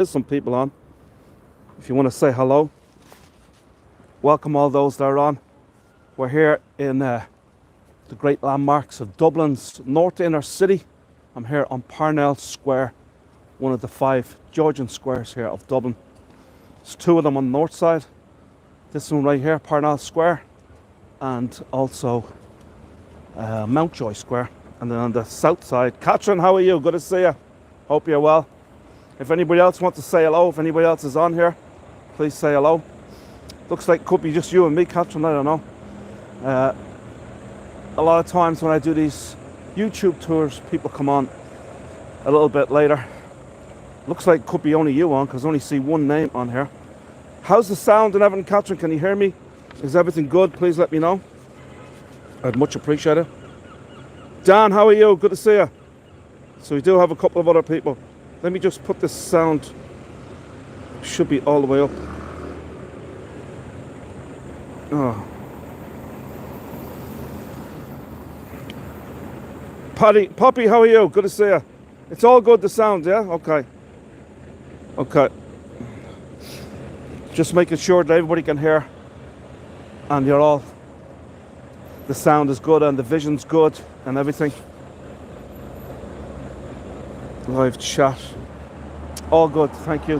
There's some people on. If you want to say hello, welcome all those that are on. We're here in the great landmarks of Dublin's north inner city. I'm here on Parnell Square, one of the 5 Georgian squares here of Dublin. There's 2 of them on the north side. This one right here, Parnell Square, and also Mountjoy Square. And then on the south side, Catherine, how are you? Good to see you. Hope you're well. If anybody else wants to say hello, if anybody else is on here, please say hello. Looks like it could be just you and me, Catherine, I don't know. A lot of times when I do these YouTube tours, people come on a little bit later. Looks like it could be only you on, because I only see one name on here. How's the sound and everything, Catherine? Can you hear me? Is everything good? Please let me know. I'd much appreciate it. Dan, how are you? Good to see you. So we do have a couple of other people. Let me just put this sound. Should be all the way up. Oh. Poppy, how are you? Good to see you. It's all good, the sound, yeah? Okay. Okay. Just making sure that everybody can hear. And you're all... The sound is good and the vision's good and everything. Live chat. All good, thank you.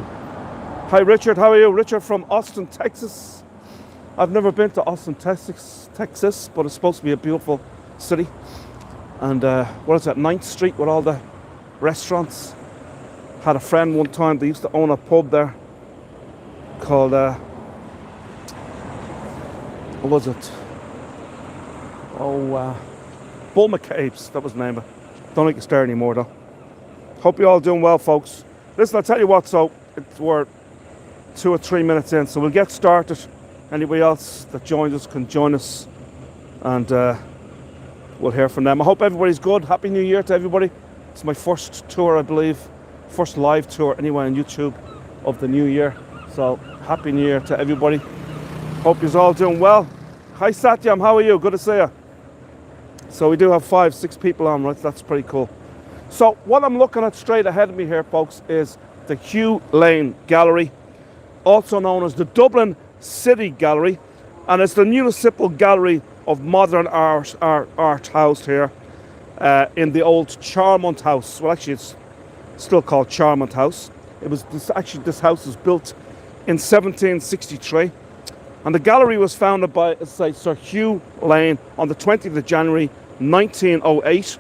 Hi Richard, how are you? Richard from Austin, Texas. I've never been to Austin, Texas, but it's supposed to be a beautiful city. And what is that, 9th Street with all the restaurants. Had a friend one time, they used to own a pub there called, what was it? Bull McCabe's, that was the name of it. Don't think it's there anymore though. Hope you're all doing well, folks. Listen, I'll tell you what, so we're 2 or 3 minutes in, so we'll get started. Anybody else that joins us can join us, and we'll hear from them. I hope everybody's good. Happy New Year to everybody. It's my first tour, I believe, first live tour anyway on YouTube of the new year. So Happy New Year to everybody. Hope you're all doing well. Hi Satyam, how are you? Good to see you. So we do have 5, 6 people on, right? That's pretty cool. So what I'm looking at straight ahead of me here, folks, is the Hugh Lane Gallery, also known as the Dublin City Gallery, and it's the municipal gallery of modern art housed here in the old Charmont House. Well, actually, it's still called Charmont House. It was this house was built in 1763, and the gallery was founded by Sir Hugh Lane on the 20th of January 1908.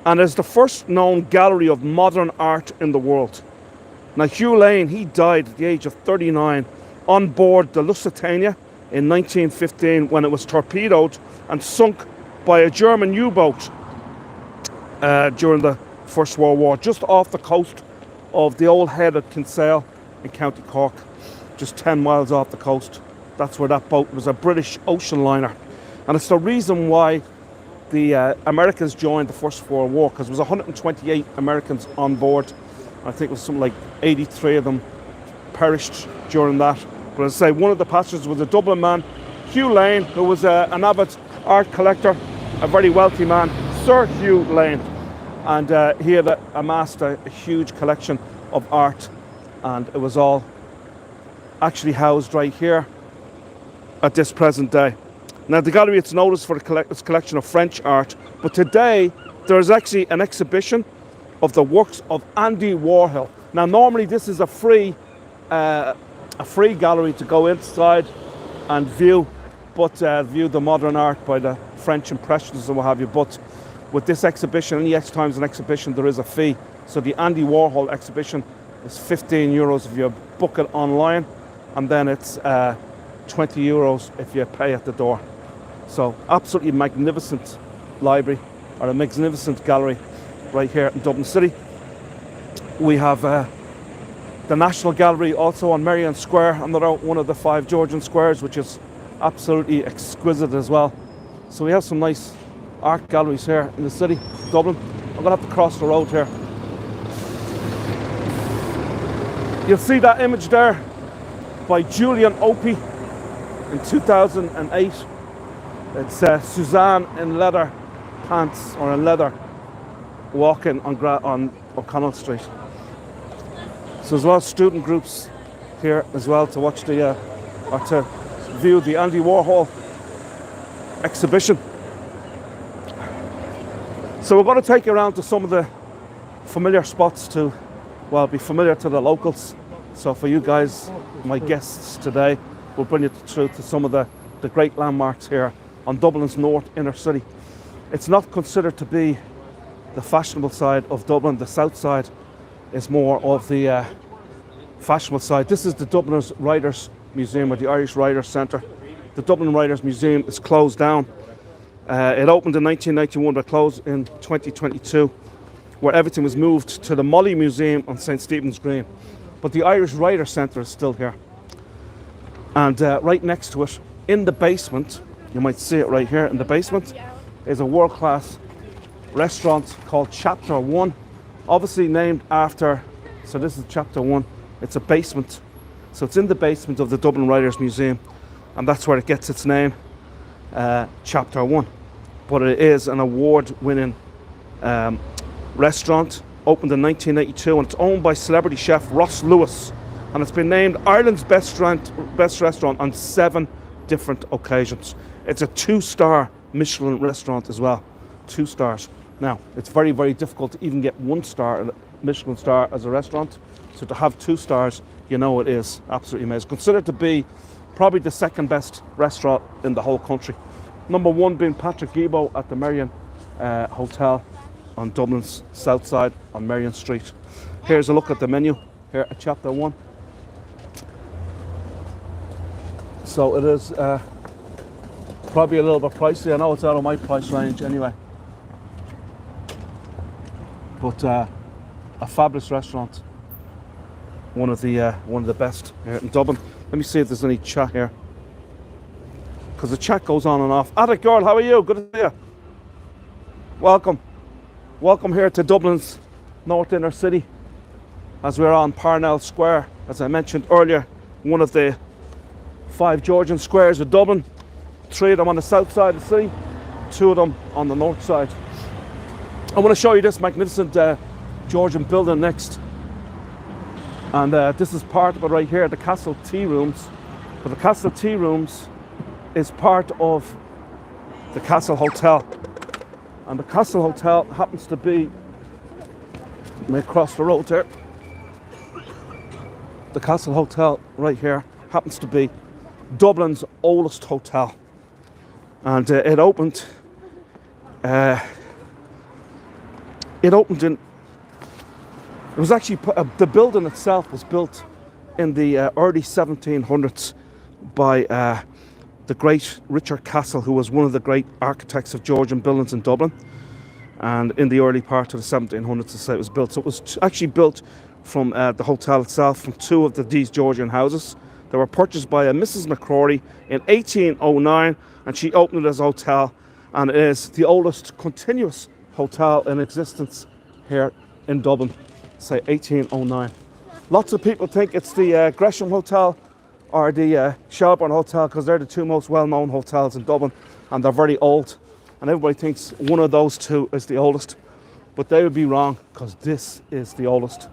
And is the first known gallery of modern art in the world. Now Hugh Lane, he died at the age of 39 on board the Lusitania in 1915 when it was torpedoed and sunk by a German U-boat during the First World War, just off the coast of the old head of Kinsale in County Cork, just 10 miles off the coast. That's where that boat was, a British ocean liner. And it's the reason why the Americans joined the First World War, because there was 128 Americans on board. I think it was something like 83 of them perished during that. But as I say, one of the passengers was a Dublin man, Hugh Lane, who was an avid art collector, a very wealthy man, Sir Hugh Lane. And he had amassed a huge collection of art, and it was all actually housed right here at this present day. Now the gallery, it's noticed for its collection of French art, but today there is actually an exhibition of the works of Andy Warhol. Now normally this is a free gallery to go inside and view, view the modern art by the French Impressionists and what have you. But with this exhibition, any time there's an exhibition, there is a fee. So the Andy Warhol exhibition is €15 if you book it online, and then it's €20 if you pay at the door. So absolutely magnificent library, or a magnificent gallery right here in Dublin City. We have the National Gallery also on Merrion Square, another one of the 5 Georgian squares, which is absolutely exquisite as well. So we have some nice art galleries here in the city, Dublin. I'm gonna have to cross the road here. You'll see that image there by Julian Opie in 2008. It's Suzanne in leather pants, or in leather, walking on O'Connell Street. So there's a lot of student groups here as well to watch or to view the Andy Warhol exhibition. So we're going to take you around to some of the familiar spots to, well, be familiar to the locals. So for you guys, my guests today, we'll bring you through to some of the great landmarks here on Dublin's north inner city. It's not considered to be the fashionable side of Dublin. The south side is more of the fashionable side. This is the Dubliners Writers Museum, or the Irish Writers Centre. The Dublin Writers Museum is closed down. It opened in 1991 but closed in 2022, where everything was moved to the Molly Museum on St Stephen's Green. But the Irish Writers Centre is still here. And right next to it, in the basement, you might see it right here, in the basement, is a world-class restaurant called Chapter 1, obviously named after, so this is Chapter 1, it's a basement. So it's in the basement of the Dublin Writers Museum, and that's where it gets its name, Chapter 1. But it is an award-winning restaurant, opened in 1982, and it's owned by celebrity chef Ross Lewis, and it's been named Ireland's best restaurant on 7 different occasions. It's a 2-star Michelin restaurant as well, 2 stars. Now, it's very, very difficult to even get 1 star, a Michelin star as a restaurant. So to have 2 stars, you know it is absolutely amazing. Considered to be probably the 2nd best restaurant in the whole country. Number 1 being Patrick Guibo at the Merrion Hotel on Dublin's south side on Merrion Street. Here's a look at the menu here at Chapter 1. So it is probably a little bit pricey. I know it's out of my price range anyway. But a fabulous restaurant. One of the best here in Dublin. Let me see if there's any chat here, because the chat goes on and off. Attic girl, how are you? Good to see you. Welcome here to Dublin's north inner city, as we're on Parnell Square. As I mentioned earlier, one of the 5 Georgian squares of Dublin. 3 of them on the south side of the city, 2 of them on the north side. I want to show you this magnificent Georgian building next. And this is part of it right here, the Castle Tea Rooms. But the Castle Tea Rooms is part of the Castle Hotel. And the Castle Hotel happens to be, let me cross the road there. The Castle Hotel right here happens to be Dublin's oldest hotel. And it opened in, it was actually, the building itself was built in the early 1700s by the great Richard Castle, who was one of the great architects of Georgian buildings in Dublin. And in the early part of the 1700s, the site was built. So it was actually built from the hotel itself, from 2 of these Georgian houses. They were purchased by a Mrs. McCrory in 1809, and she opened it as a hotel, and it is the oldest continuous hotel in existence here in Dublin, say 1809. Lots of people think it's the Gresham Hotel or the Shelburne Hotel, because they're the 2 most well-known hotels in Dublin, and they're very old, and everybody thinks one of those 2 is the oldest, but they would be wrong, because this is the oldest.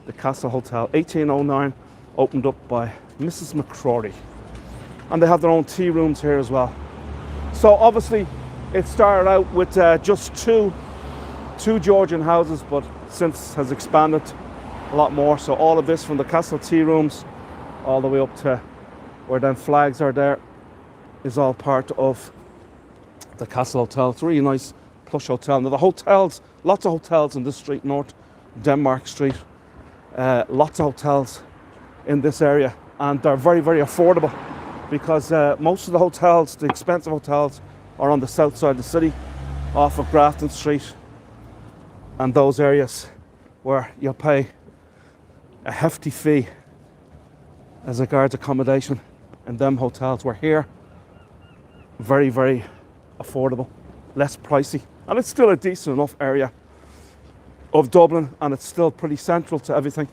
The Castle Hotel, 1809, opened up by Mrs. McCrory, and they have their own tea rooms here as well. So obviously it started out with just two Georgian houses, but since has expanded a lot more. So all of this, from the Castle Tea Rooms all the way up to where then flags are there, is all part of the Castle Hotel. It's a really nice plush hotel. Now the hotels, lots of hotels in this street, North Denmark Street, lots of hotels in this area, and they're very, very affordable, because most of the hotels, the expensive hotels, are on the south side of the city, off of Grafton Street and those areas, where you'll pay a hefty fee as a guard's accommodation in them hotels. We're here, very, very affordable, less pricey, and it's still a decent enough area of Dublin, and it's still pretty central to everything.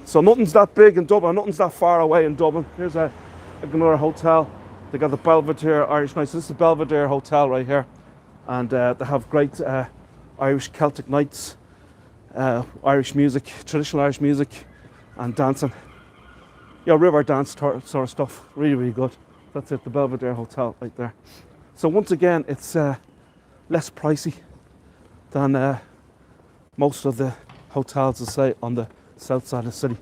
So nothing's that big in Dublin, nothing's that far away in Dublin. Here's another hotel. They got the Belvedere Irish Nights. This is the Belvedere Hotel right here, and they have great Irish Celtic nights, Irish music, traditional Irish music, and dancing. River dance sort of stuff. Really, really good. That's it, the Belvedere Hotel right there. So once again, it's less pricey than most of the hotels, I say, on the south side of the city.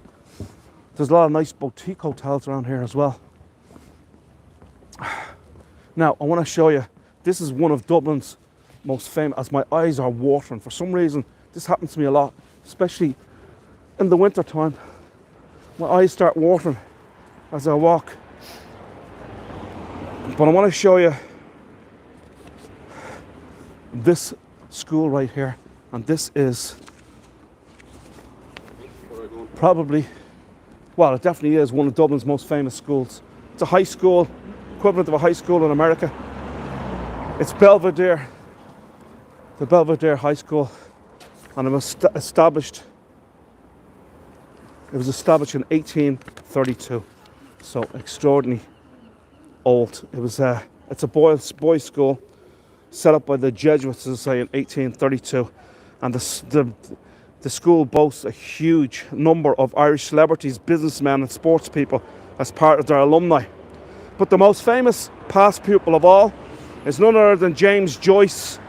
There's a lot of nice boutique hotels around here as well. Now, I want to show you, this is one of Dublin's most famous, as my eyes are watering. For some reason, this happens to me a lot, especially in the winter time. My eyes start watering as I walk. But I want to show you this school right here. And this is probably, well, it definitely is one of Dublin's most famous schools. It's a high school, equivalent of a high school in America. It's Belvedere, the Belvedere High School, and it was established in 1832, so extraordinarily old. It's a boys' school set up by the Jesuits, as I say, in 1832, and the school boasts a huge number of Irish celebrities, businessmen and sports people as part of their alumni. But the most famous past pupil of all is none other than James Joyce.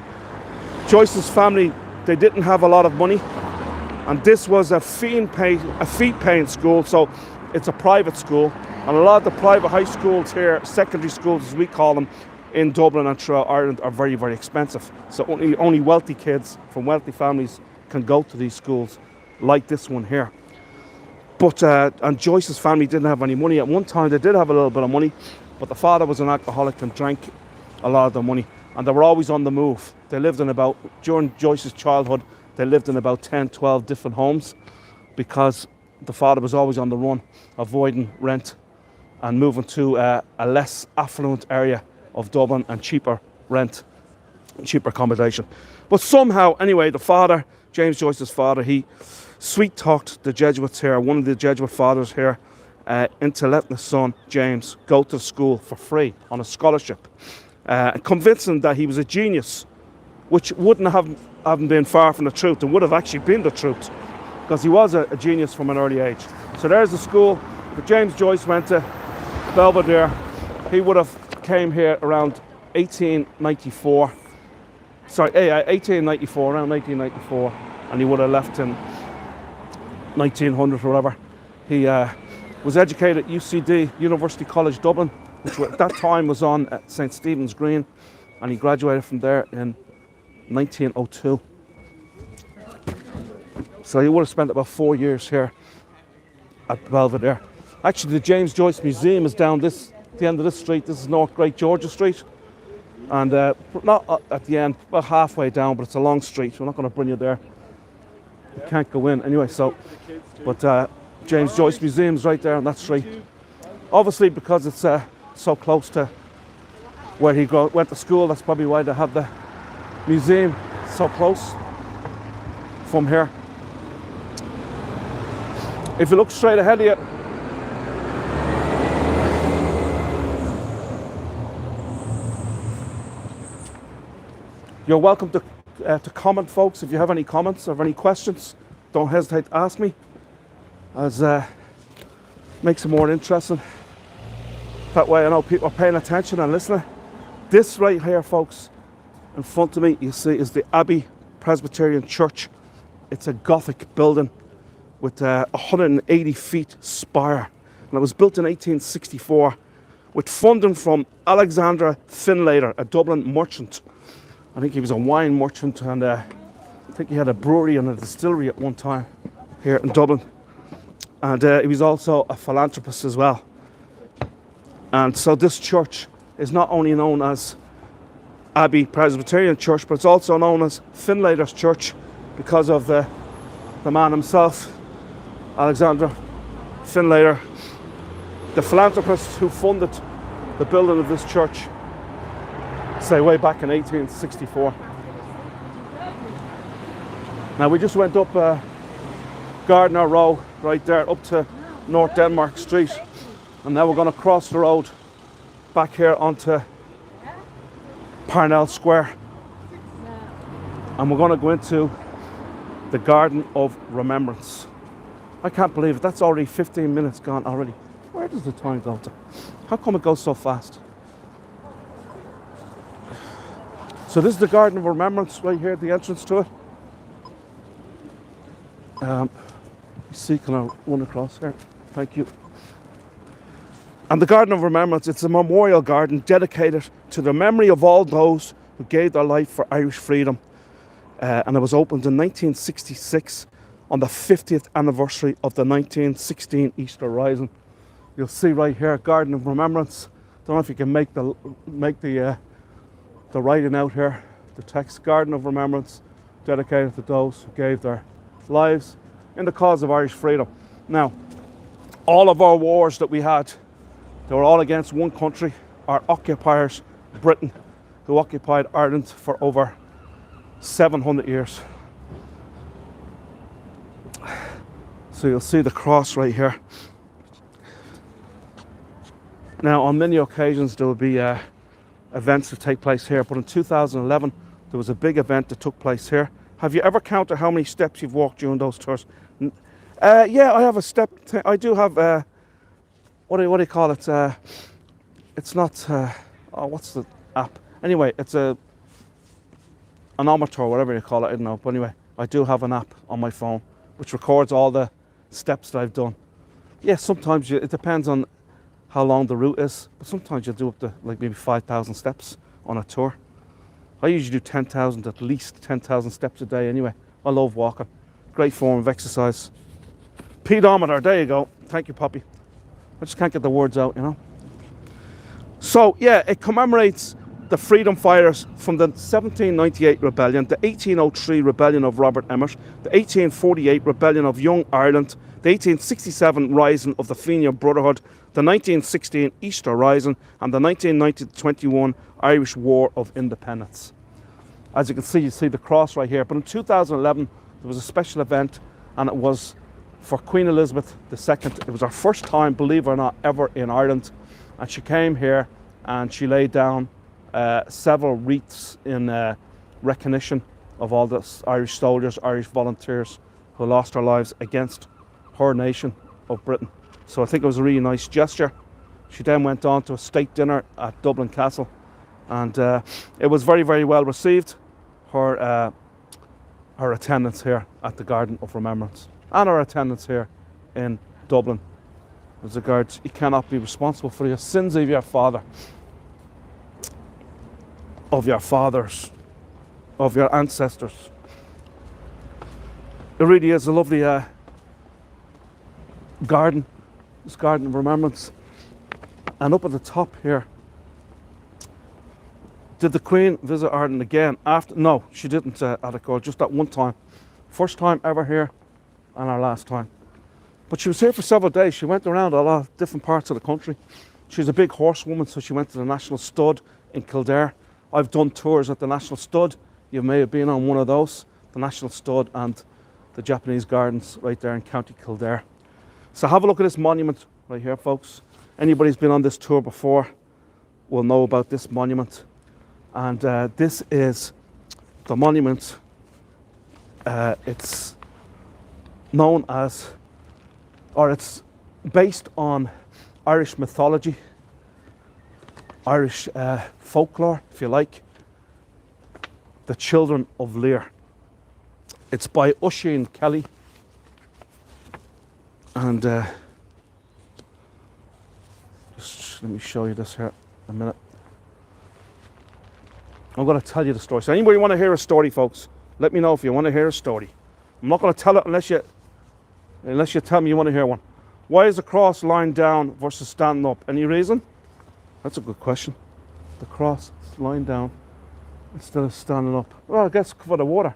Joyce's family, they didn't have a lot of money, and this was a fee-paying school, so it's a private school. And a lot of the private high schools here, secondary schools as we call them, in Dublin and throughout Ireland are very, very expensive. So only wealthy kids from wealthy families can go to these schools like this one here. But and Joyce's family didn't have any money. At one time they did have a little bit of money, but the father was an alcoholic and drank a lot of the money, and they were always on the move. They lived in during Joyce's childhood, they lived in about 10, 12 different homes because the father was always on the run, avoiding rent and moving to a less affluent area of Dublin and cheaper rent, cheaper accommodation. But somehow, anyway, the father, James Joyce's father, he sweet-talked the Jesuits here, one of the Jesuit fathers here, into letting his son, James, go to school for free on a scholarship, and convincing him that he was a genius, which wouldn't have been far from the truth, and would have actually been the truth, because he was a genius from an early age. So there's the school that James Joyce went to, Belvedere. He would have came here around 1894. Around 1894, and he would have left in 1900 or whatever. He was educated at UCD, University College Dublin, which at that time was on at St. Stephen's Green, and he graduated from there in 1902. So he would have spent about 4 years here at Belvedere. Actually, the James Joyce Museum is down the end of this street. This is North Great Georgia Street, and not at the end, about halfway down, but it's a long street. We're not going to bring you there. You can't go in anyway. So, but James Joyce Museum is right there on that street. Obviously, because it's so close to where he went to school, that's probably why they have the museum so close from here. If you look straight ahead of you, you're welcome to comment, folks. If you have any comments or any questions, don't hesitate to ask me, as makes it more interesting. That way I know people are paying attention and listening. This right here, folks, in front of me, you see, is the Abbey Presbyterian Church. It's a Gothic building with a 180 feet spire, and it was built in 1864 with funding from Alexander Finlater, a Dublin merchant. I think he was a wine merchant, and I think he had a brewery and a distillery at one time here in Dublin. And he was also a philanthropist as well. And so this church is not only known as Abbey Presbyterian Church, but it's also known as Finlater's Church because of the man himself, Alexander Finlater, the philanthropist who funded the building of this church, say way back in 1864. Now we just went up Gardner Row right there up to North Denmark Street, and now we're going to cross the road back here onto Parnell Square, and we're going to go into the Garden of Rembrance. I can't believe it. That's already 15 minutes gone already. Where does the time go to? How come it goes so fast? So this is the Garden of Remembrance right here, the entrance to it. You see, can I run across here? Thank you. And the Garden of Remembrance, it's a memorial garden dedicated to the memory of all those who gave their life for Irish freedom. And it was opened in 1966 on the 50th anniversary of the 1916 Easter Rising. You'll see right here, Garden of Remembrance. Don't know if you can make the writing out here. The text, Garden of Remembrance, dedicated to those who gave their lives in the cause of Irish freedom. Now, all of our wars that we had, they were all against one country, our occupiers, Britain, who occupied Ireland for over 700 years. So you'll see the cross right here. Now, on many occasions, there will be events that take place here, but in 2011, there was a big event that took place here. Have you ever counted how many steps you've walked during those tours? Yeah, I have a step. I do have. What do you call it? It's not. What's the app? Anyway, it's an odometer, whatever you call it. I don't know. But anyway, I do have an app on my phone which records all the steps that I've done. Yeah, sometimes it depends on how long the route is, but sometimes you do up to like maybe 5,000 steps on a tour. I usually do 10,000, at least 10,000 steps a day anyway. I love walking. Great form of exercise. Pedometer, there you go. Thank you, Poppy. I just can't get the words out, you know. So, yeah, it commemorates the freedom fighters from the 1798 rebellion, the 1803 rebellion of Robert Emmet, the 1848 rebellion of Young Ireland, the 1867 rising of the Fenian Brotherhood, the 1916 Easter Rising, and the 1919-21 Irish War of Independence. As you can see, you see the cross right here. But in 2011, there was a special event, and it was for Queen Elizabeth II. It was her first time, believe it or not, ever in Ireland. And she came here and she laid down several wreaths in recognition of all the Irish soldiers, Irish volunteers who lost their lives against her nation of Britain. So I think it was a really nice gesture. She then went on to a state dinner at Dublin Castle, and it was very, very well received. Her attendance here at the Garden of Remembrance and her attendance here in Dublin. As regards, you cannot be responsible for your sins of your father, of your fathers, of your ancestors. It really is a lovely garden, this Garden of Remembrance. And up at the top here, did the Queen visit Ireland again after? No, she didn't, Attica, just that one time. First time ever here and our last time. But she was here for several days. She went around a lot of different parts of the country. She's a big horsewoman, so she went to the National Stud in Kildare. I've done tours at the National Stud. You may have been on one of those, the National Stud and the Japanese Gardens right there in County Kildare. So have a look at this monument right here, folks. Anybody who's been on this tour before will know about this monument. And this is the monument. It's known as, or it's based on Irish mythology, Irish folklore, if you like. The Children of Lear. It's by Oisin Kelly. And just let me show you this here in a minute. I'm going to tell you the story. So anybody want to hear a story, folks, let me know if you want to hear a story. I'm not going to tell it unless you tell me you want to hear one. Why is the cross lying down versus standing up? Any reason? That's a good question. The cross lying down instead of standing up. Well, I guess for the water.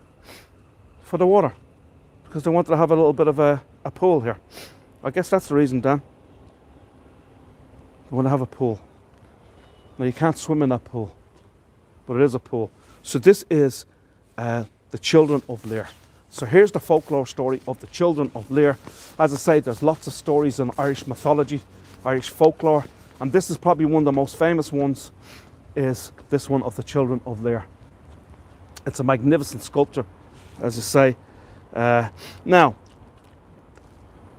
For the water. Because they wanted to have a little bit of a pool here. I guess that's the reason, Dan. They want to have a pool. Now, you can't swim in that pool, but it is a pool. So this is the Children of Lear. So here's the folklore story of the Children of Lear. As I say, there's lots of stories in Irish mythology, Irish folklore, and this is probably one of the most famous ones, is this one of the Children of Lear. It's a magnificent sculpture, as I say. Now,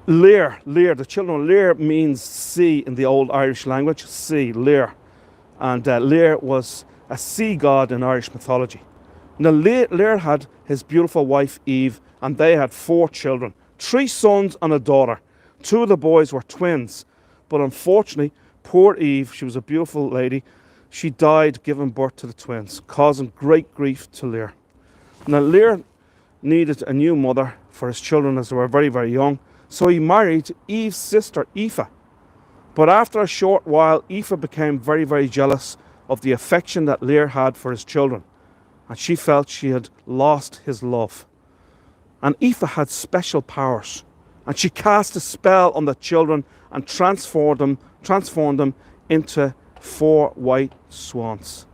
Lear, the children of Lear means sea in the old Irish language, sea, Lear. And Lear was a sea god in Irish mythology. Now, Lear had his beautiful wife Eve, and they had 4 children, 3 sons and a daughter. 2 of the boys were twins, but unfortunately, poor Eve, she was a beautiful lady, she died giving birth to the twins, causing great grief to Lear. Now, Lear needed a new mother for his children as they were very, very young, so he married Eve's sister, Aoife. But after a short while, Aoife became very, very jealous of the affection that Lear had for his children, and she felt she had lost his love. And Aoife had special powers, and she cast a spell on the children and transformed them into 4 white swans.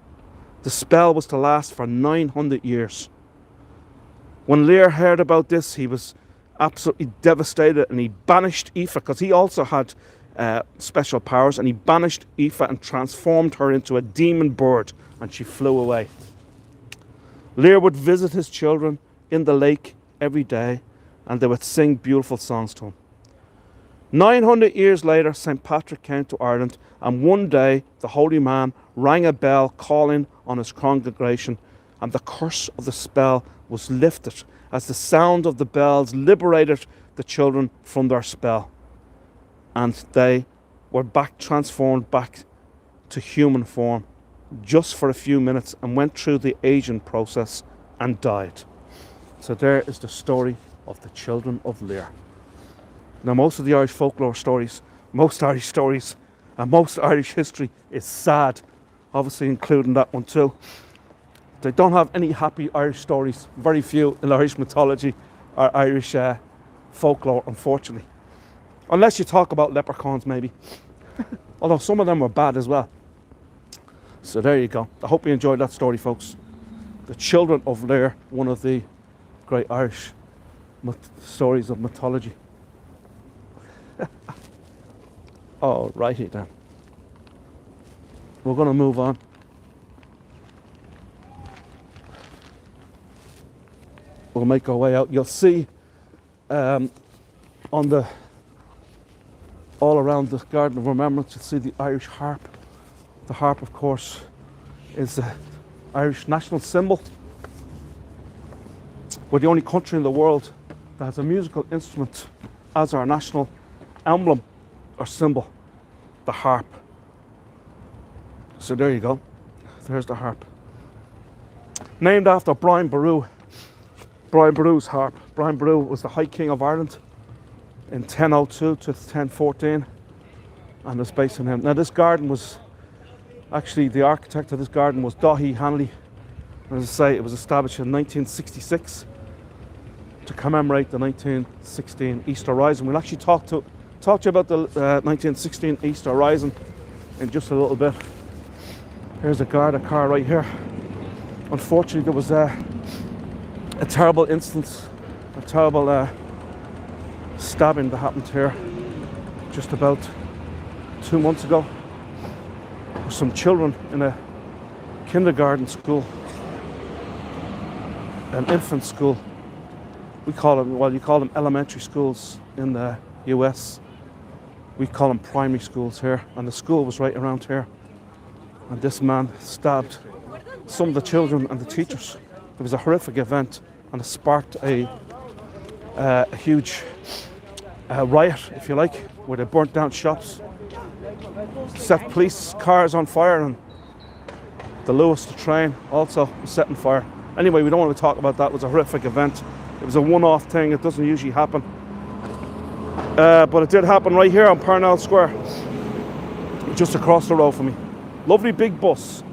The spell was to last for 900 years. When Lear heard about this, he was absolutely devastated, and he banished Aoife, because he also had special powers, and he banished Aoife and transformed her into a demon bird, and she flew away. Lear would visit his children in the lake every day, and they would sing beautiful songs to him. 900 years later, St. Patrick came to Ireland, and one day the holy man rang a bell calling on his congregation, and the curse of the spell was lifted as the sound of the bells liberated the children from their spell, and they were transformed back to human form just for a few minutes, and went through the aging process and died. So there is the story of the children of Lear. Now, most of the Irish folklore stories, most Irish stories, and most Irish history is sad, obviously including that one too. They don't have any happy Irish stories, very few in Irish mythology or Irish folklore, unfortunately. Unless you talk about leprechauns, maybe. Although some of them were bad as well. So there you go. I hope you enjoyed that story, folks. The children of Lear, one of the great Irish stories of mythology. Oh, righty then. We're going to move on. We'll make our way out. You'll see on the all around the Garden of Rembrance, you'll see the Irish harp. The harp, of course, is the Irish national symbol. We're the only country in the world that has a musical instrument as our national emblem or symbol, the harp. So there you go. There's the harp. Named after Brian Boru. Brian Boru's harp. Brian Boru was the High King of Ireland in 1002 to 1014, and it's based on him. Now, this garden was actually, the architect of this garden was Daithí Hanley. As I say, it was established in 1966 to commemorate the 1916 Easter Rising. We'll actually talk to you about the 1916 Easter Rising in just a little bit. Here's a Garda car right here. Unfortunately, there was a terrible instance, a terrible stabbing that happened here just about 2 months ago. Some children in a kindergarten school, an infant school. We call them, well, you call them elementary schools in the US. We call them primary schools here, and the school was right around here. And this man stabbed some of the children and the teachers. It was a horrific event, and it sparked a huge riot, if you like, where they burnt down shops, set police cars on fire, and the Lewis, the train, also was set on fire. Anyway, we don't want to talk about that. It was a horrific event. It was a one-off thing. It doesn't usually happen. But it did happen right here on Parnell Square, just across the road from me. Lovely big bus.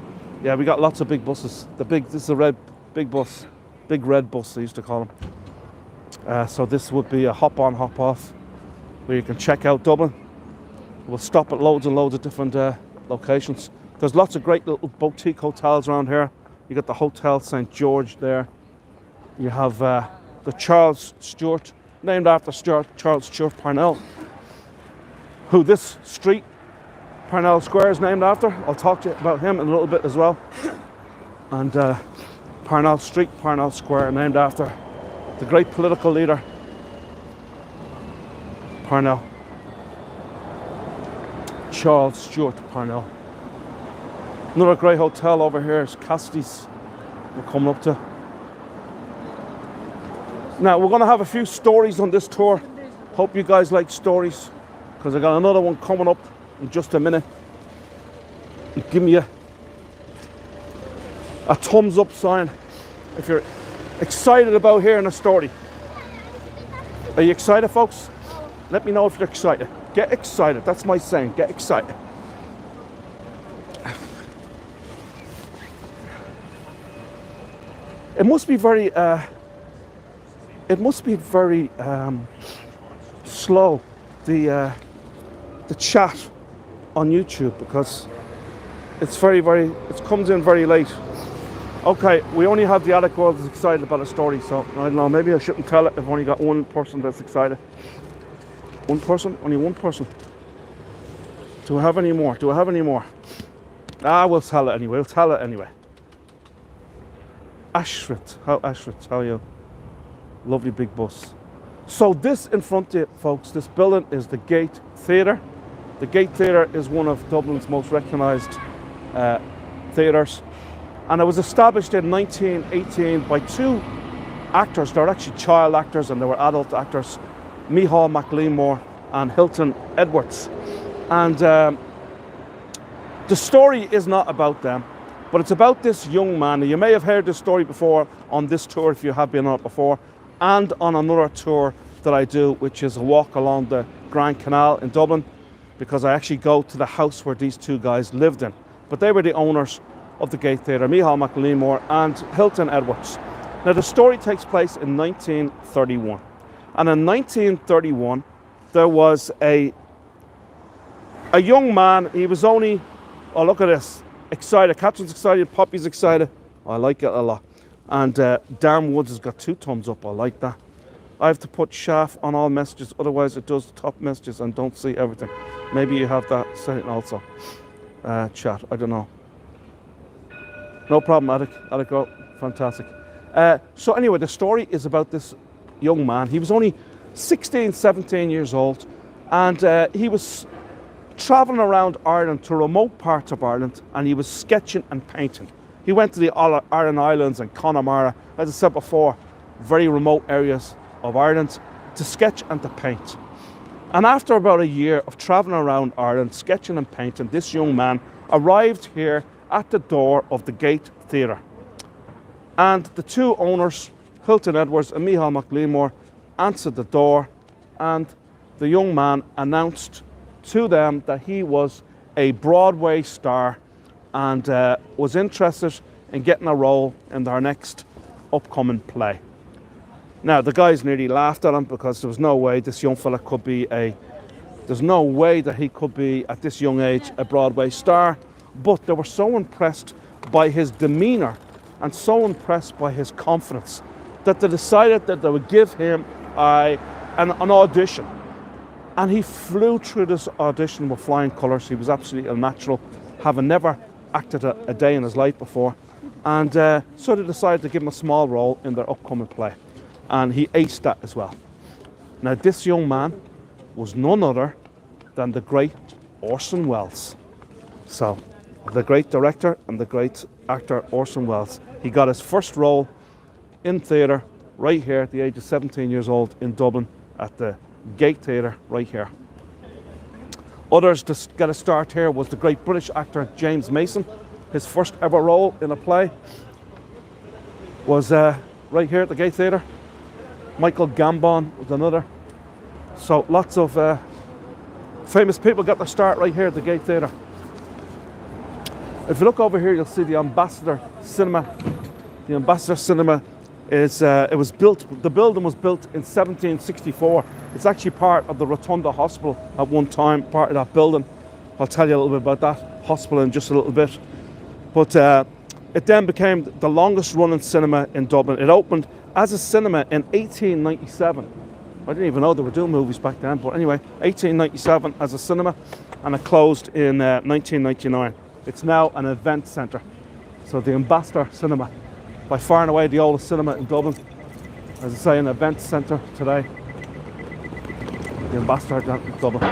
Yeah, we got lots of big buses. This is a big bus, big red bus they used to call them. So this would be a hop on, hop off, where you can check out Dublin. We'll stop at loads and loads of different locations. There's lots of great little boutique hotels around here. You got the Hotel St. George there. You have the Charles Stewart, named after Charles Stewart Parnell, who this street, Parnell Square, is named after. I'll talk to you about him in a little bit as well. And Parnell Street, Parnell Square, named after the great political leader Parnell. Charles Stuart Parnell. Another great hotel over here is Cassidy's. We're coming up to. Now we're going to have a few stories on this tour. Hope you guys like stories, because I got another one coming up in just a minute. Give me a thumbs up sign if you're excited about hearing a story. Are you excited, folks? Let me know if you're excited. Get excited. That's my saying. Get excited. It must be very. Slow. The chat on YouTube, because it's it comes in very late. Okay, we only have the attic girl that's excited about a story, so I don't know, maybe I shouldn't tell it if I've only got one person that's excited. One person? Only one person. Do I have any more? We'll tell it anyway. Ashford, how are you? Lovely big bus. So this in front of you, folks, this building is the Gate Theatre. The Gate Theatre is one of Dublin's most recognised theatres. And it was established in 1918 by two actors. They were actually child actors and they were adult actors. Micheál Mac Límor and Hilton Edwards. And the story is not about them, but it's about this young man. You may have heard this story before on this tour if you have been on it before, and on another tour that I do, which is a walk along the Grand Canal in Dublin, because I actually go to the house where these two guys lived in. But they were the owners of the Gate Theatre, Micheál Mac Límor and Hilton Edwards. Now the story takes place in 1931. And in 1931, there was a young man. He was only, oh look at this, excited. Captain's excited, Poppy's excited. I like it a lot. And Dan Woods has got 2 thumbs up. I like that. I have to put chaff on all messages, otherwise it does the top messages and don't see everything. Maybe you have that setting also. Chat, I don't know. No problem, Attic, oh, fantastic. So anyway, the story is about this young man. He was only 16, 17 years old, and he was traveling around Ireland to remote parts of Ireland, and he was sketching and painting. He went to the Aran Islands and Connemara, as I said before, very remote areas of Ireland, to sketch and to paint. And after about a year of traveling around Ireland, sketching and painting, this young man arrived here at the door of the Gate Theatre. And the two owners, Hilton Edwards and Micheál Mac Límor, answered the door, and the young man announced to them that he was a Broadway star and was interested in getting a role in their next upcoming play. Now the guys nearly laughed at him, because there was no way this young fella could be there's no way that he could be at this young age a Broadway star, but they were so impressed by his demeanour and so impressed by his confidence that they decided that they would give him an audition. And he flew through this audition with flying colours. He was absolutely a natural, having never acted a day in his life before. And so they decided to give him a small role in their upcoming play. And he aced that as well. Now this young man was none other than the great Orson Welles. So, the great director and the great actor Orson Welles. He got his first role in theatre right here at the age of 17 years old in Dublin at the Gate Theatre right here. Others to get a start here was the great British actor James Mason. His first ever role in a play was right here at the Gate Theatre. Michael Gambon was another. So lots of famous people got their start right here at the Gate Theatre. If you look over here, you'll see the Ambassador Cinema. The Ambassador Cinema is, the building was built in 1764. It's actually part of the Rotunda Hospital at one time, part of that building. I'll tell you a little bit about that hospital in just a little bit. But it then became the longest running cinema in Dublin. It opened as a cinema in 1897. I didn't even know they were doing movies back then, but anyway, 1897 as a cinema, and it closed in 1999. It's now an event centre. So the Ambassador Cinema, by far and away the oldest cinema in Dublin. As I say, an event centre today. the ambassador down in Dublin.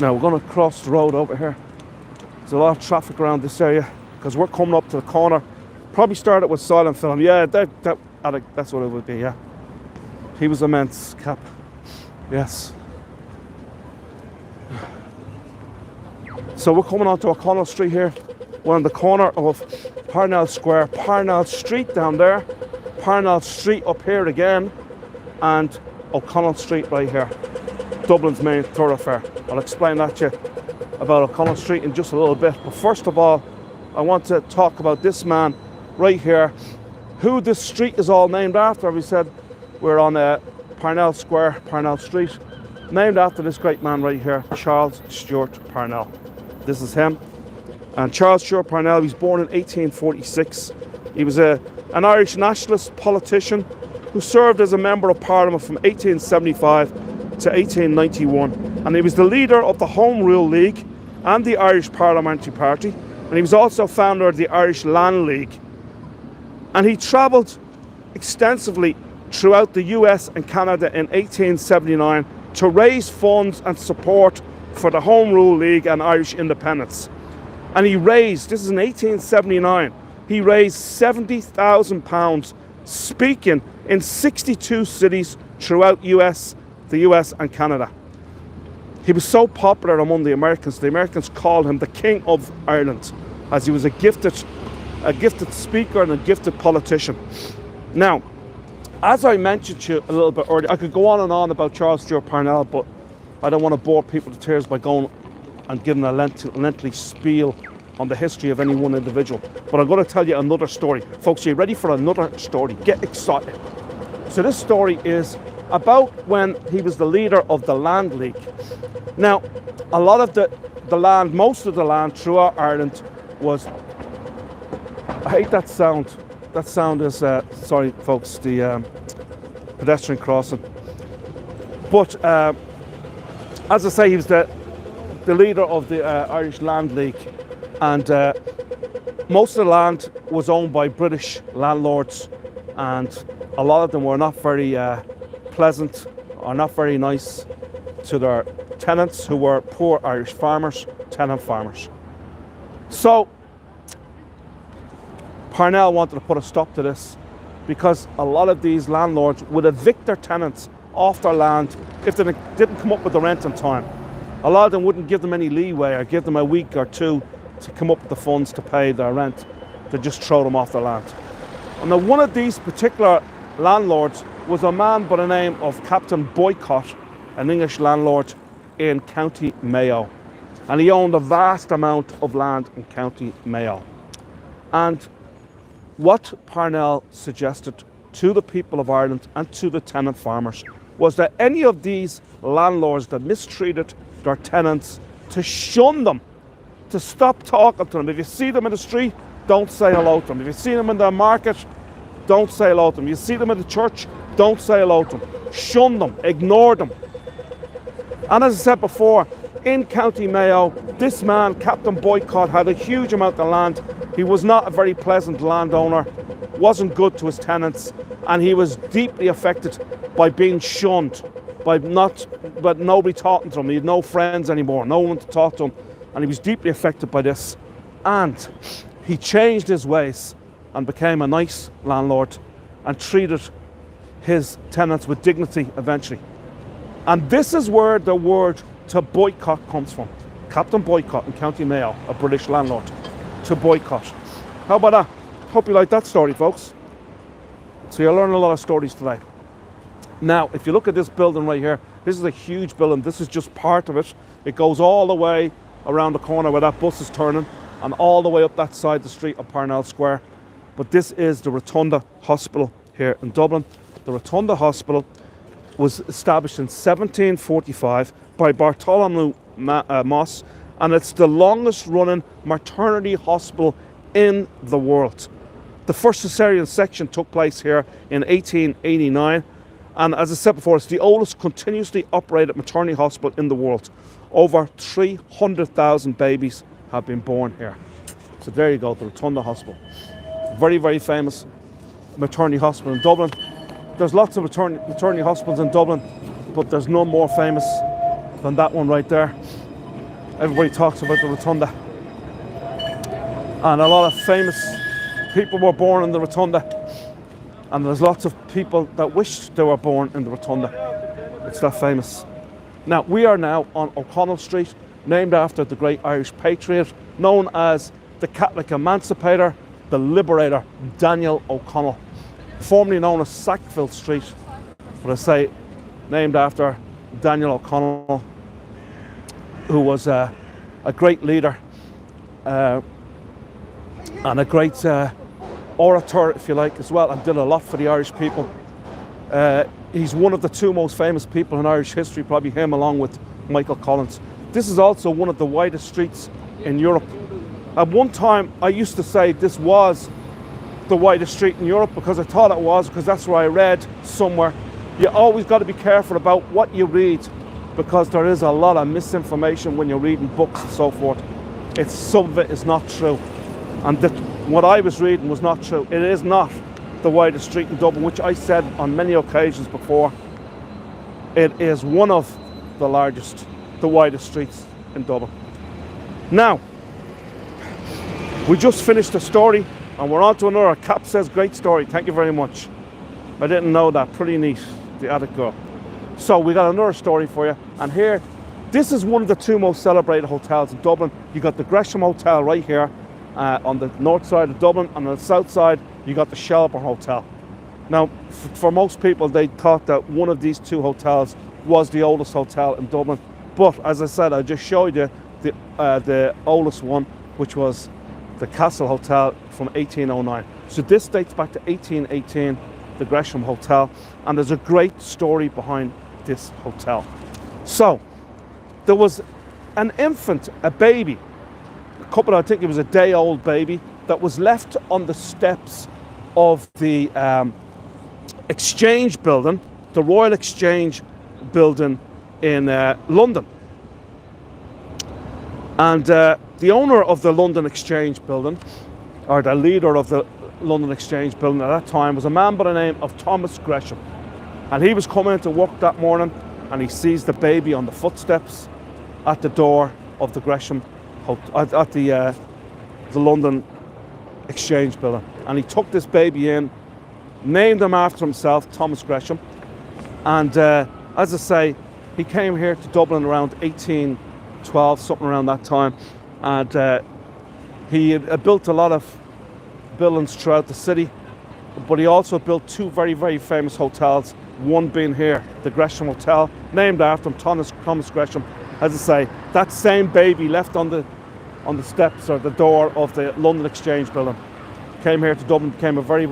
Now we're going to cross the road over here. There's a lot of traffic around this area because we're coming up to the corner. Probably started with silent film. Yeah, that's what it would be, yeah. He was immense, Cap. Yes. So we're coming onto O'Connell Street here. We're on the corner of Parnell Square, Parnell Street down there, Parnell Street up here again, and O'Connell Street right here. Dublin's main thoroughfare. I'll explain that to you about O'Connell Street in just a little bit. But first of all, I want to talk about this man right here, who this street is all named after. We said we're on Parnell Square, Parnell Street, named after this great man right here, Charles Stewart Parnell. This is him. And Charles Stewart Parnell, he was born in 1846. He was an Irish nationalist politician who served as a member of Parliament from 1875 to 1891. And he was the leader of the Home Rule League and the Irish Parliamentary Party. And he was also founder of the Irish Land League. And he travelled extensively throughout the US and Canada in 1879 to raise funds and support for the Home Rule League and Irish independence. And he raised, this is in 1879, he raised £70,000 speaking in 62 cities throughout the US and Canada. He was so popular among the Americans called him the King of Ireland, as he was a gifted speaker and a gifted politician. Now, as I mentioned to you a little bit earlier, I could go on and on about Charles Stewart Parnell, but I don't want to bore people to tears by going and giving a lengthy spiel on the history of any one individual. But I'm going to tell you another story. Folks, are you ready for another story? Get excited. So this story is about when he was the leader of the Land League. Now, a lot of the land, most of the land throughout Ireland was, I hate that sound. That sound is, sorry folks, the pedestrian crossing. But as I say, he was the leader of the Irish Land League, and most of the land was owned by British landlords, and a lot of them were not very pleasant or not very nice to their tenants, who were poor Irish farmers, tenant farmers. So Parnell wanted to put a stop to this, because a lot of these landlords would evict their tenants off their land if they didn't come up with the rent on time. A lot of them wouldn't give them any leeway or give them a week or two to come up with the funds to pay their rent. They'd just throw them off their land. And now one of these particular landlords was a man by the name of Captain Boycott, an English landlord in County Mayo. And he owned a vast amount of land in County Mayo. And what Parnell suggested to the people of Ireland and to the tenant farmers was that any of these landlords that mistreated their tenants, to shun them, to stop talking to them. If you see them in the street, don't say hello to them. If you see them in the market, don't say hello to them. If you see them in the church, don't say hello to them. Shun them, ignore them. And as I said before, in County Mayo, this man, Captain Boycott, had a huge amount of land. He was not a very pleasant landowner, wasn't good to his tenants, and he was deeply affected by being shunned, by nobody talking to him. He had no friends anymore, no one to talk to him, and he was deeply affected by this. And he changed his ways and became a nice landlord and treated his tenants with dignity eventually. And this is where the word to boycott comes from. Captain Boycott in County Mayo, a British landlord, to boycott. How about that? Hope you like that story, folks. So you'll learn a lot of stories today. Now, if you look at this building right here, this is a huge building. This is just part of it. It goes all the way around the corner where that bus is turning, and all the way up that side of the street of Parnell Square. But this is the Rotunda Hospital here in Dublin. The Rotunda Hospital was established in 1745 by Bartholomew Moss, and it's the longest running maternity hospital in the world. The first cesarean section took place here in 1889, and as I said before, it's the oldest continuously operated maternity hospital in the world. Over 300,000 babies have been born here. So there you go, the Rotunda Hospital. Very, very famous maternity hospital in Dublin. There's lots of maternity hospitals in Dublin. but there's none more famous than that one right there. Everybody talks about the Rotunda, and a lot of famous people were born in the Rotunda, and there's lots of people that wish they were born in the Rotunda. It's that famous. Now, we are now on O'Connell Street, named after the great Irish patriot, known as the Catholic emancipator, the liberator, Daniel O'Connell, formerly known as Sackville Street, but I say named after Daniel O'Connell, who was a great leader and a great orator, if you like, as well, and did a lot for the Irish people. He's one of the two most famous people in Irish history, probably him along with Michael Collins. This is also one of the widest streets in Europe. At one time, I used to say this was the widest street in Europe because I thought it was, because that's where I read somewhere. You always got to be careful about what you read, because there is a lot of misinformation when you're reading books and so forth. Some of it is not true, and what I was reading was not true. It is not the widest street in Dublin, which I said on many occasions before. It is one of the largest, the widest streets in Dublin. Now, we just finished a story and we're on to another. Cap says, great story, thank you very much. I didn't know that, pretty neat, the attic girl. So we got another story for you, and here, this is one of the two most celebrated hotels in Dublin. You got the Gresham Hotel right here on the north side of Dublin, and on the south side you got the Shelbourne Hotel. Now, for most people, they thought that one of these two hotels was the oldest hotel in Dublin, but as I said, I just showed you the oldest one, which was the Castle Hotel from 1809. So this dates back to 1818, the Gresham Hotel, and there's a great story behind this hotel. So there was an infant, a baby, I think it was a day-old baby, that was left on the steps of the Exchange building, the Royal Exchange building in London. And the owner of the London Exchange building, or the leader of the London Exchange building at that time, was a man by the name of Thomas Gresham. And he was coming into work that morning, and he sees the baby on the footsteps at the door of the Gresham, at the London Exchange building. And he took this baby in, named him after himself, Thomas Gresham. And as I say, he came here to Dublin around 1812, something around that time. And he had built a lot of buildings throughout the city, but he also built two very, very famous hotels, one being here, the Gresham Hotel, named after him, Thomas Gresham. As I say, that same baby left on the steps or the door of the London Exchange building came here to Dublin, became a very,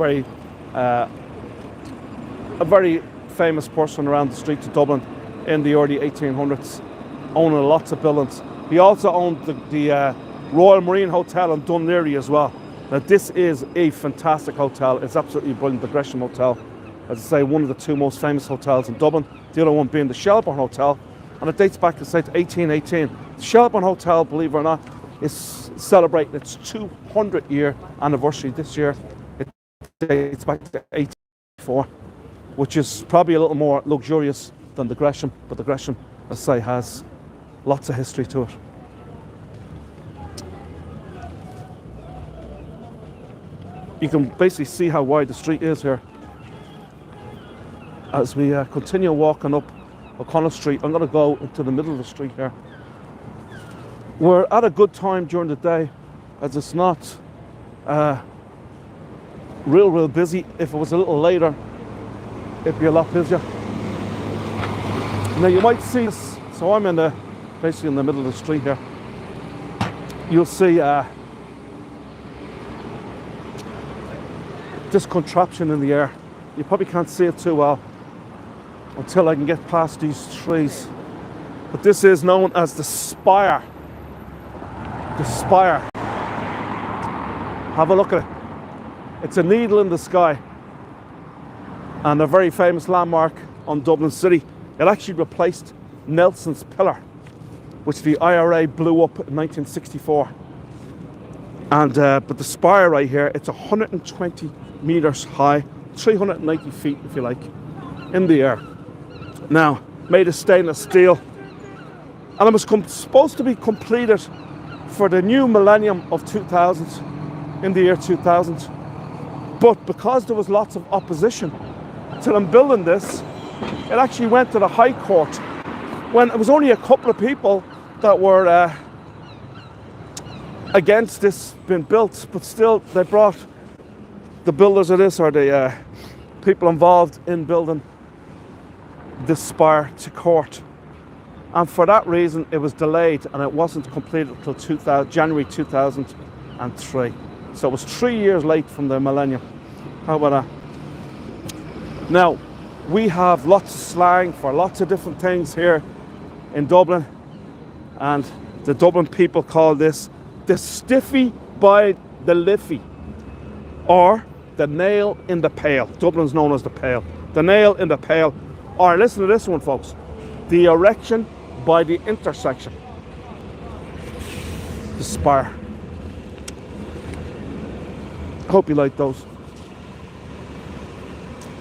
very famous person around the streets of Dublin in the early 1800s, owning lots of buildings. He also owned the Royal Marine Hotel in Dún Laoghaire as well. Now, this is a fantastic hotel. It's absolutely brilliant, the Gresham Hotel. As I say, one of the two most famous hotels in Dublin, the other one being the Shelbourne Hotel, and it dates back to 1818. The Shelbourne Hotel, believe it or not, is celebrating its 200-year anniversary this year. It dates back to 1884, which is probably a little more luxurious than the Gresham, but the Gresham, as I say, has lots of history to it. You can basically see how wide the street is here. As we continue walking up O'Connell Street, I'm going to go into the middle of the street here. We're at a good time during the day, as it's not real busy. If it was a little later, it'd be a lot busier. Now you might see this, so I'm basically in the middle of the street here. You'll see this contraption in the air. You probably can't see it too well until I can get past these trees. But this is known as the spire. The spire. Have a look at it. It's a needle in the sky and a very famous landmark on Dublin City. It actually replaced Nelson's Pillar, which the IRA blew up in 1964. And but the spire right here, it's 120 meters high, 390 feet, if you like, in the air. Now, made of stainless steel. And it was supposed to be completed for the new millennium of 2000, in the year 2000. But because there was lots of opposition to them building this, it actually went to the High Court, when it was only a couple of people that were against this being built, but still they brought the builders of this, or the people involved in building this spire, to court. And for that reason it was delayed, and it wasn't completed until January 2003. So it was 3 years late from the millennium. How about that? Now, we have lots of slang for lots of different things here in Dublin, and the Dublin people call this the stiffy by the liffey, or the nail in the pail. Dublin's known as the pail. The nail in the pail. Or listen to this one, folks. The erection by the intersection. The spire. Hope you like those.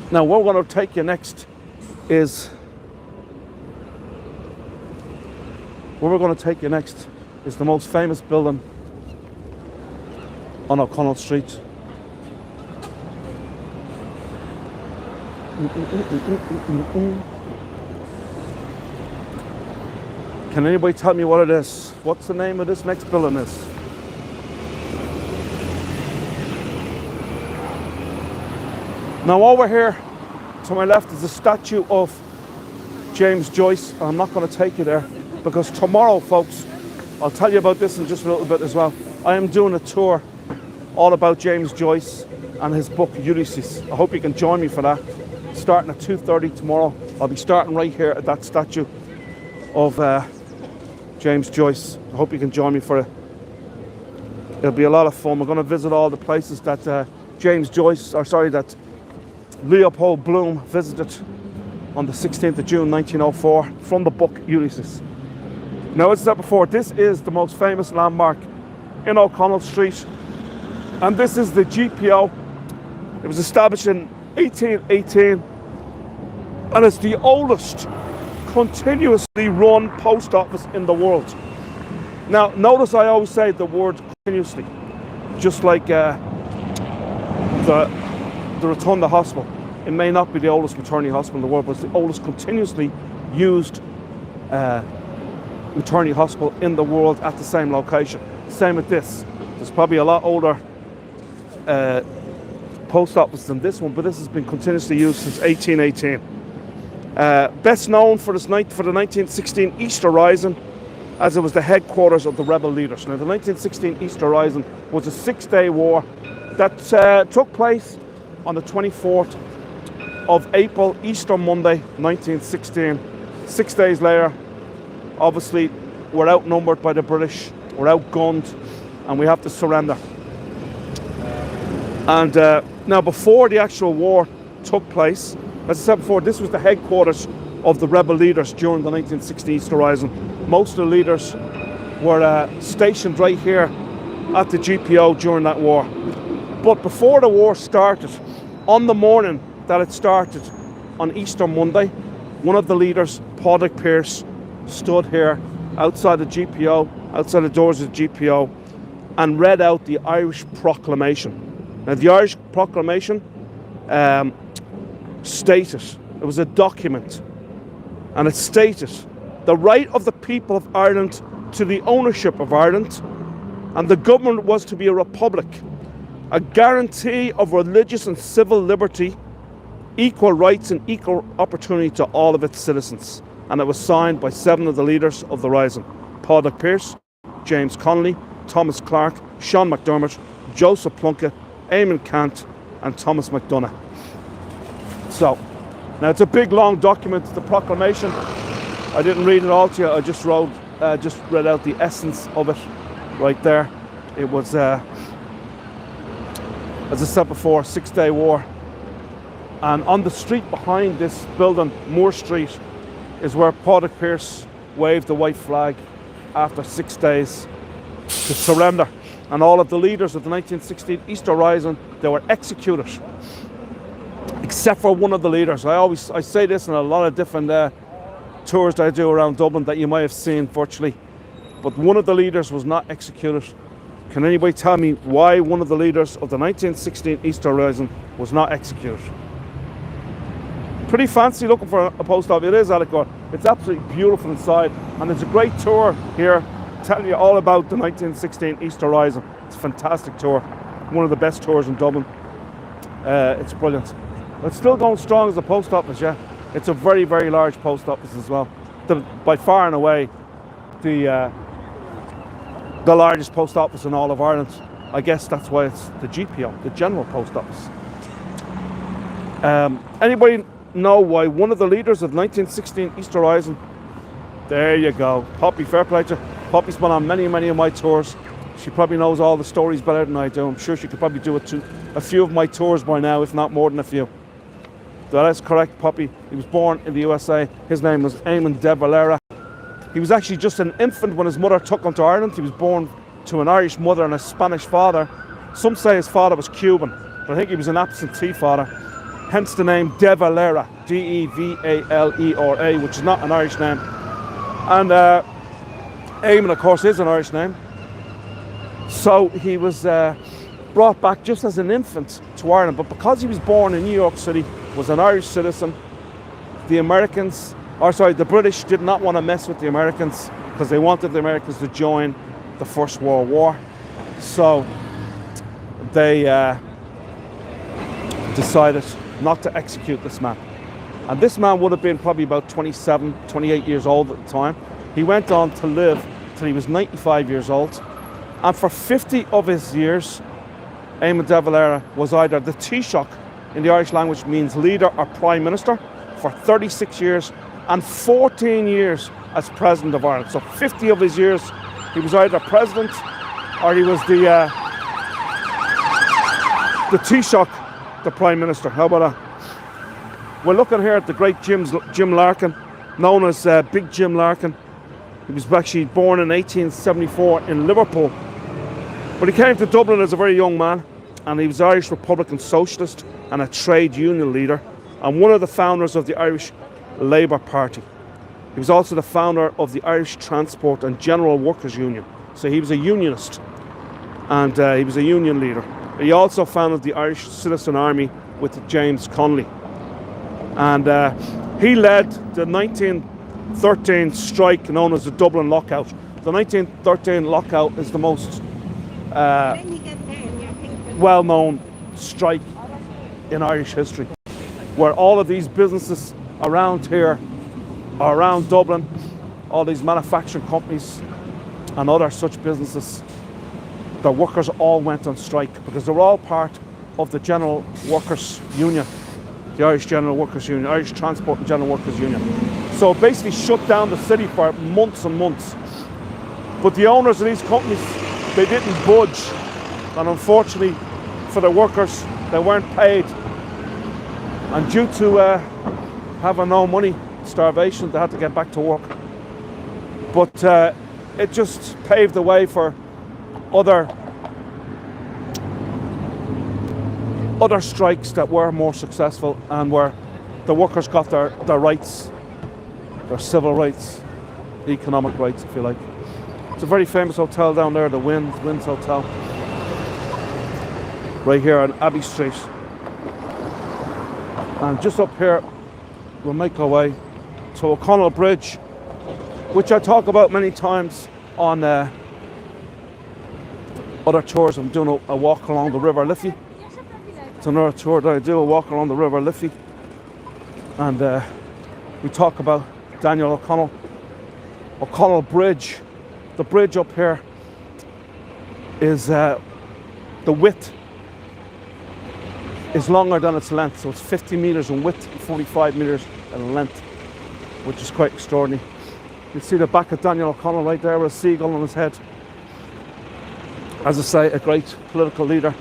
Now, where we're going to take you next is the most famous building on O'Connell Street. Can anybody tell me what it is? What's the name of this next building is? Now, over here to my left is a statue of James Joyce. I'm not going to take you there because tomorrow, folks, I'll tell you about this in just a little bit as well. I am doing a tour all about James Joyce and his book Ulysses. I hope you can join me for that. Starting at 2:30 tomorrow. I'll be starting right here at that statue of James Joyce. I hope you can join me for it. It'll be a lot of fun. We're going to visit all the places that that Leopold Bloom visited on the 16th of June 1904 from the book Ulysses. Now, as I said before, this is the most famous landmark in O'Connell Street, and this is the GPO. It was established in 1818, and it's the oldest continuously run post office in the world. Now, notice I always say the word continuously, just like the Rotunda Hospital. It may not be the oldest maternity hospital in the world, but it's the oldest continuously used maternity hospital in the world at the same location. Same with this. There's probably a lot older post office than this one, but this has been continuously used since 1818. Best known for the 1916 Easter Rising, as it was the headquarters of the rebel leaders. Now, the 1916 Easter Rising was a 6-day war that took place on the 24th of April, Easter Monday, 1916. 6 days later, obviously, we're outnumbered by the British, we're outgunned, and we have to surrender. And now, before the actual war took place, as I said before, this was the headquarters of the rebel leaders during the 1916 Easter Rising. Most of the leaders were stationed right here at the GPO during that war. But before the war started, on the morning that it started, on Easter Monday, one of the leaders, Padraig Pearse, stood here outside the GPO, outside the doors of the GPO, and read out the Irish Proclamation. Now, the Irish Proclamation stated, it was a document, and it stated the right of the people of Ireland to the ownership of Ireland, and the government was to be a republic, a guarantee of religious and civil liberty, equal rights and equal opportunity to all of its citizens. And it was signed by 7 of the leaders of the Rising: Padraig Pearse, James Connolly, Thomas Clark, Sean McDermott, Joseph Plunkett, Eamon Cant, and Thomas MacDonagh. So, now it's a big long document, the proclamation. I didn't read it all to you, I just read out the essence of it right there. It was, as I said before, 6-day war. And on the street behind this building, Moore Street, is where Padraig Pearse waved the white flag after 6 days to surrender. And all of the leaders of the 1916 Easter Rising, they were executed, except for one of the leaders. I say this in a lot of different tours that I do around Dublin that you might have seen virtually. But one of the leaders was not executed. Can anybody tell me why one of the leaders of the 1916 Easter Rising was not executed? Pretty fancy looking for a post office. It is, Alicor. It's absolutely beautiful inside. And there's a great tour here telling you all about the 1916 Easter Rising. It's a fantastic tour. One of the best tours in Dublin. It's brilliant. It's still going strong as a post office, yeah. It's a very, very large post office as well. By far and away, the largest post office in all of Ireland. I guess that's why it's the GPO, the General Post Office. Anybody know why one of the leaders of 1916 Easter Rising? There you go. Poppy, fair play to you. Poppy's been on many, many of my tours. She probably knows all the stories better than I do. I'm sure she could probably do it to a few of my tours by now, if not more than a few. That is correct, Poppy. He was born in the USA. His name was Eamon de Valera. He was actually just an infant when his mother took him to Ireland. He was born to an Irish mother and a Spanish father. Some say his father was Cuban, but I think he was an absentee father. Hence the name de Valera, D-E-V-A-L-E-R-A, which is not an Irish name. And Eamon, of course, is an Irish name. So he was brought back just as an infant to Ireland, but because he was born in New York City, was an Irish citizen, the British did not want to mess with the Americans because they wanted the Americans to join the First World War. So they decided not to execute this man. And this man would have been probably about 27, 28 years old at the time. He went on to live till he was 95 years old. And for 50 of his years, Eamon de Valera was either the Taoiseach, in the Irish language means leader or prime minister, for 36 years, and 14 years as president of Ireland. So 50 of his years, he was either president or he was the Taoiseach, the prime minister. How about that? We're looking here at the great Jim Larkin, known as Big Jim Larkin. He was actually born in 1874 in Liverpool. But he came to Dublin as a very young man, and he was Irish Republican Socialist and a trade union leader, and one of the founders of the Irish Labour Party. He was also the founder of the Irish Transport and General Workers Union. So he was a unionist, and he was a union leader. He also founded the Irish Citizen Army with James Connolly. And he led the 1913 strike known as the Dublin Lockout. The 1913 lockout is the most well-known strike in Irish history, where all of these businesses around here, around Dublin, all these manufacturing companies and other such businesses, the workers all went on strike because they were all part of the General Workers Union, the Irish General Workers Union, Irish Transport and General Workers Union. So it basically shut down the city for months and months. But the owners of these companies, they didn't budge, and unfortunately for the workers, they weren't paid. And due to having no money, starvation, they had to get back to work. But it just paved the way for other strikes that were more successful, and where the workers got their rights, their civil rights, economic rights, if you like. It's a very famous hotel down there, the Winds Hotel, right here on Abbey Street. And just up here, we'll make our way to O'Connell Bridge, which I talk about many times on other tours. I'm doing a walk along the River Liffey. It's another tour that I do, a walk along the River Liffey. And we talk about Daniel O'Connell Bridge. The bridge up here is the width is longer than its length, so it's 50 metres in width, 45 metres in length, which is quite extraordinary. You see the back of Daniel O'Connell right there with a seagull on his head. As I say, a great political leader,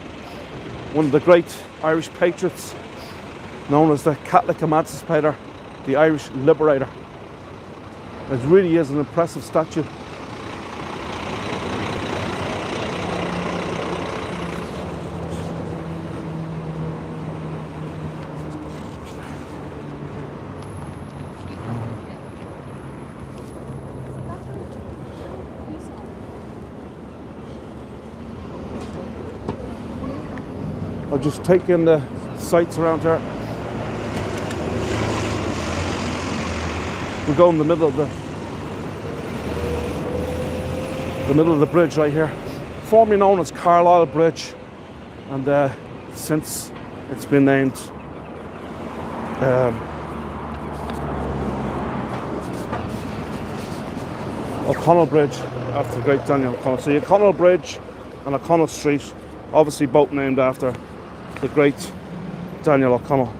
one of the great Irish patriots, known as the Catholic Emancipator, the Irish Liberator. It really is an impressive statue. I'll just take in the sights around here. We go in the middle of the bridge right here, formerly known as Carlisle Bridge, and since it's been named O'Connell Bridge after the great Daniel O'Connell. So O'Connell Bridge and O'Connell Street, obviously both named after the great Daniel O'Connell.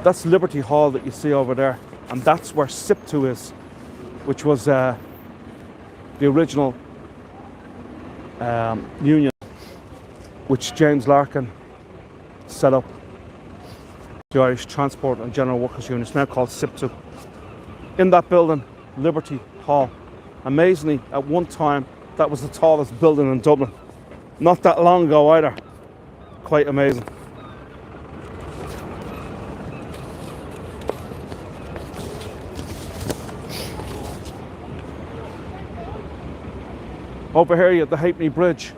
That's Liberty Hall that you see over there, and that's where SIP2 is, which was the original union which James Larkin set up, the Irish Transport and General Workers Union. It's now called SIP2. In that building, Liberty Hall, amazingly, at one time, that was the tallest building in Dublin. Not that long ago either. Quite amazing. Over here at the Halfpenny Bridge,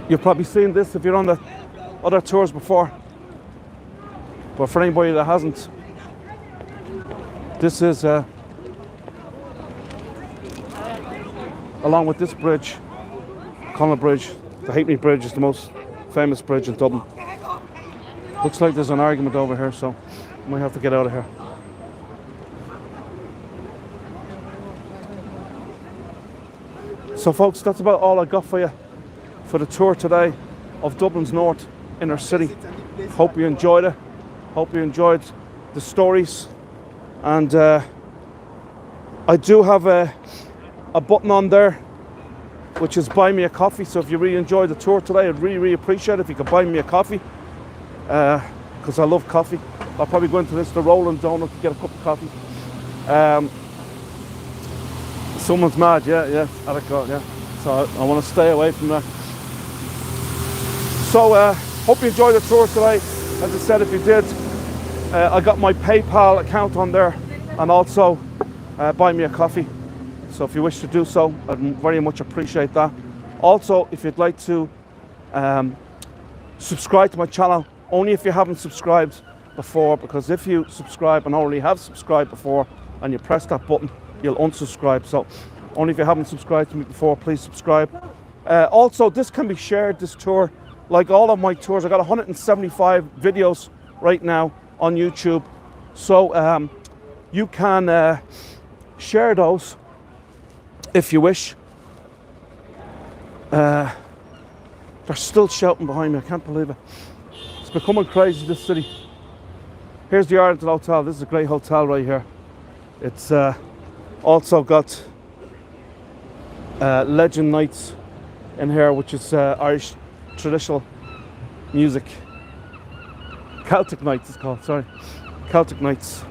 you've probably seen this if you're on the other tours before, but for anybody that hasn't, this is along with this bridge, Connell Bridge, the Halfpenny Bridge is the most famous bridge in Dublin. Looks like there's an argument over here, so I might have to get out of here. So folks, that's about all I got for you for the tour today of Dublin's North Inner City. Hope you enjoyed it. Hope you enjoyed the stories. And I do have a button on there which is buy me a coffee. So if you really enjoyed the tour today, I'd really appreciate it if you could buy me a coffee, because I love coffee. I'll probably go into the Roland Donut to get a cup of coffee. Someone's mad, yeah, yeah. So I want to stay away from that. So hope you enjoyed the tour today. As I said, if you did, I got my PayPal account on there, and also buy me a coffee. So if you wish to do so, I'd very much appreciate that. Also, if you'd like to subscribe to my channel, only if you haven't subscribed before, because if you subscribe and already have subscribed before and you press that button, you'll unsubscribe. So only if you haven't subscribed to me before, please subscribe. Also, this can be shared, this tour, like all of my tours. I got 175 videos right now on YouTube, so you can share those if you wish. They're still shouting behind me, I can't believe it. It's becoming crazy, this city. Here's the Arlington Hotel. This is a great hotel right here. It's also got Legend Nights in here, which is Irish traditional music. Celtic Nights it's called, sorry. Celtic Nights.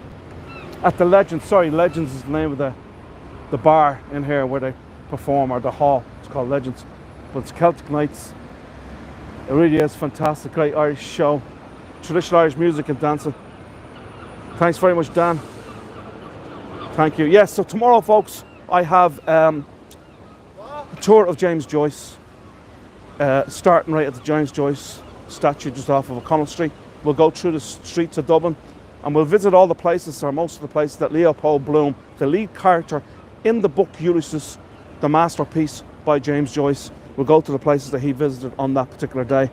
At the Legends, Legends is the name of the bar in here where they perform, or the hall. It's called Legends. But it's Celtic Nights. It really is fantastic, great Irish show. Traditional Irish music and dancing. Thanks very much, Dan. Thank you. Yes, so tomorrow, folks, I have a tour of James Joyce, starting right at the James Joyce statue just off of O'Connell Street. We'll go through the streets of Dublin and we'll visit all the places, or most of the places, that Leopold Bloom, the lead character in the book Ulysses, the masterpiece by James Joyce, we'll go to the places that he visited on that particular day,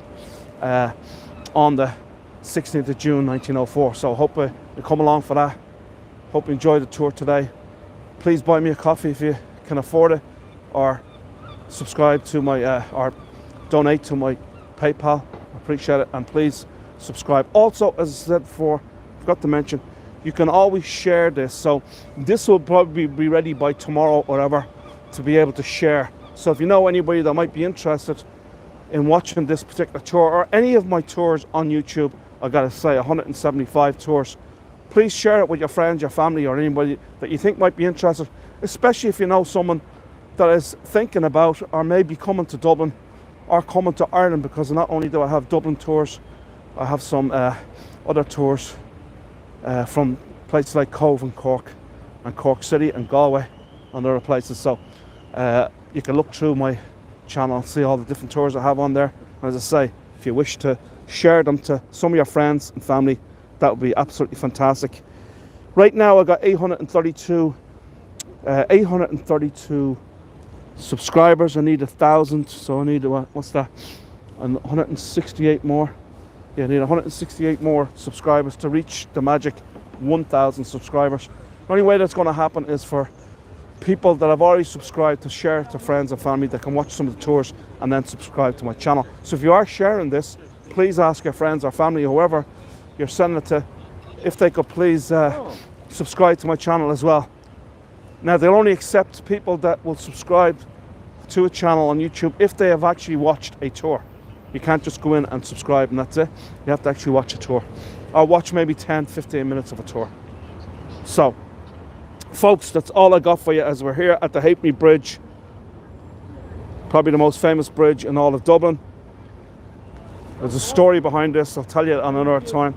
on the 16th of June 1904. So I hope you come along for that. Hope you enjoyed the tour today. Please buy me a coffee if you can afford it, or subscribe to my or donate to my PayPal. I appreciate it, and please subscribe. Also, as I said before, forgot to mention, you can always share this. So this will probably be ready by tomorrow or ever to be able to share. So if you know anybody that might be interested in watching this particular tour or any of my tours on YouTube, I gotta say 175 tours. Please share it with your friends, your family, or anybody that you think might be interested, especially if you know someone that is thinking about or maybe coming to Dublin are coming to Ireland, because not only do I have Dublin tours, I have some other tours from places like Cove and Cork City and Galway and other places. So you can look through my channel and see all the different tours I have on there. And as I say, if you wish to share them to some of your friends and family, that would be absolutely fantastic. Right now I got 832 subscribers. I need 1,000, so I need what's that? 168 more. Yeah, I need 168 more subscribers to reach the magic 1,000 subscribers. The only way that's going to happen is for people that have already subscribed to share to friends and family that can watch some of the tours and then subscribe to my channel. So if you are sharing this, please ask your friends or family, whoever you're sending it to, if they could please subscribe to my channel as well. Now, they'll only accept people that will subscribe to a channel on YouTube if they have actually watched a tour. You can't just go in and subscribe and that's it. You have to actually watch a tour, or watch maybe 10-15 minutes of a tour. So folks, that's all I got for you as we're here at the Halfpenny Bridge, probably the most famous bridge in all of Dublin. There's a story behind this, I'll tell you on another time.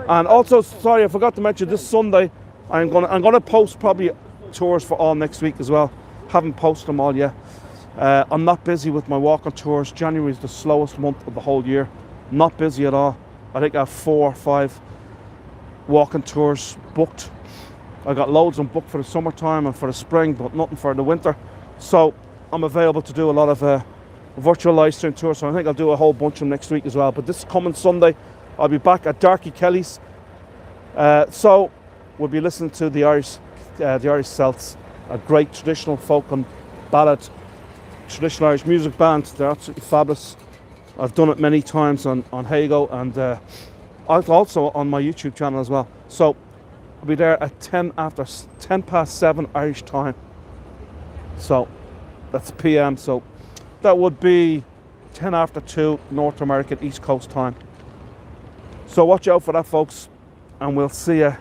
And also, sorry, I forgot to mention, this Sunday I'm gonna post probably tours for all next week as well. Haven't posted them all yet. I'm not busy with my walking tours. January is the slowest month of the whole year. Not busy at all. I think I have 4 or 5 walking tours booked. I got loads of them booked for the summertime and for the spring, but nothing for the winter. So I'm available to do a lot of virtual live stream tours. So I think I'll do a whole bunch of them next week as well. But this coming Sunday, I'll be back at Darky Kelly's. So we'll be listening to the Irish Celts, a great traditional folk and ballad, traditional Irish music band. They're absolutely fabulous. I've done it many times on Hago and also on my YouTube channel as well. So I'll be there at 10 past 7 Irish time. So that's PM. So that would be 10 after 2 North American East Coast time. So watch out for that, folks, and we'll see you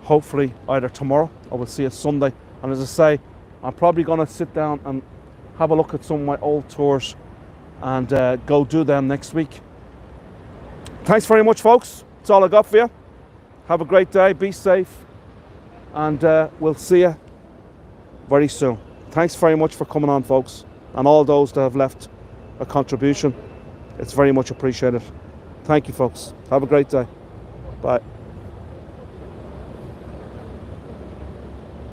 hopefully either tomorrow or we'll see you Sunday. And as I say, I'm probably going to sit down and have a look at some of my old tours and go do them next week. Thanks very much, folks. That's all I got for you. Have a great day, be safe, and we'll see you very soon. Thanks very much for coming on, folks, and all those that have left a contribution. It's very much appreciated. Thank you, folks. Have a great day. Bye.